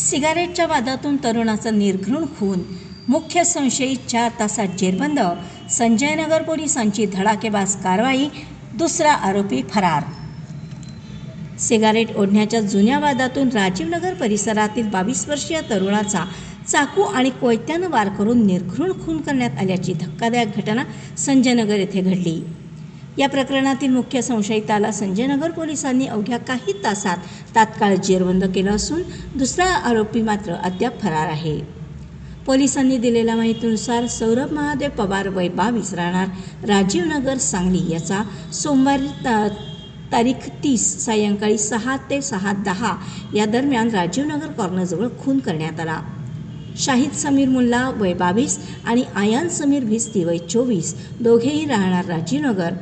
सिगारेटच्या वादातून तरुणाचा निर्घृण खून, मुख्य संशयित 4 तासात जेरबंद. संजयनगर पोलिसांची धडाकेबाज कारवाई, दुसरा आरोपी फरार. सिगारेट ओढण्याच्या जुन्या वादातून राजीवनगर परिसरातील 22 वर्षीय तरुणाचा चाकू आणि कोयत्यानं वार करून निर्घृण खून करण्यात आल्याची धक्कादायक घटना संजयनगर येथे घडली. या प्रकरणातील मुख्य संशयिताला संजयनगर पोलिसांनी अवघ्या काही तासात तात्काळ जेरबंद केलं असून दुसरा आरोपी मात्र अद्याप फरार आहे. पोलिसांनी दिलेल्या माहितीनुसार सौरभ महादेव पवार वय 22 राहणार राजीवनगर सांगली याचा सोमवारी तारीख 30 सायंकाळी 6 ते 6:10 या दरम्यान राजीवनगर कॉर्नरजवळ खून करण्यात आला. शाहिद समीर मुल्ला वय 22 आणि आयान समीर भिस्ती वय 24 दोघेही राहणार राजीवनगर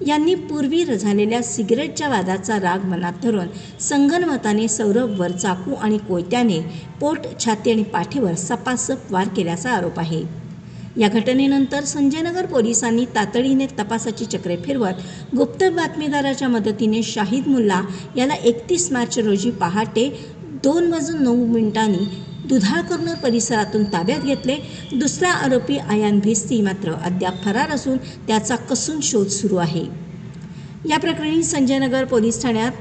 यांनी पूर्वी झालेल्या सिगरेटच्या वादाचा राग मनात धरून संगनमताने सौरभवर चाकू आणि कोयत्याने पोट, छाती आणि पाठीवर सपासप वार केल्याचा आरोप आहे. या घटनेनंतर संजयनगर पोलिसांनी तातडीने तपासाची चक्रे फिरवत गुप्त बातमीदाराच्या मदतीने शाहिद मुल्ला याला 31 मार्च रोजी पहाटे 2:09 दुधाळ कॉर्नर परिसरातून ताब्यात घेतले. दुसरा आरोपी आयान भिस्ती मात्र अद्याप फरार असून त्याचा कसून शोध सुरू आहे. या प्रकरणी संजयनगर पोलीस ठाण्यात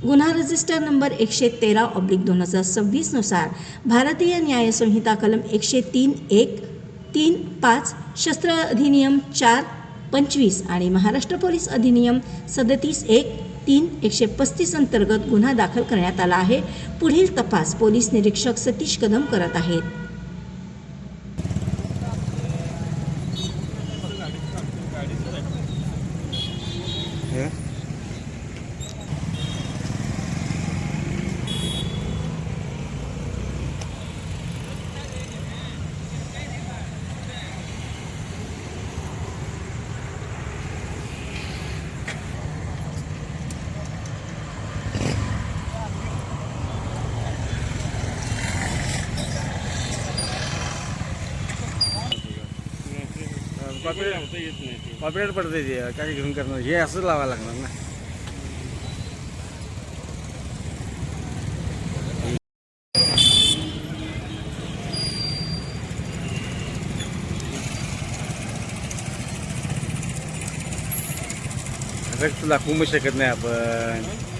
गुन्हा रजिस्टर नंबर 113/2026 नुसार भारतीय न्याय संहिता कलम 103(1), 3(5), शस्त्र अधिनियम 4(25) आणि महाराष्ट्र पोलीस अधिनियम 37(1), 3, 135 अंतर्गत गुन्हा दाखल करण्यात आला आहे. पुढील तपास पोलीस निरीक्षक सतीश कदम करत आहेत. कॉपीराइट पडते ते काय घेऊन करणार, हे असंच लावायला लागणार ना. रक्त दाखवू शकत नाही आपण.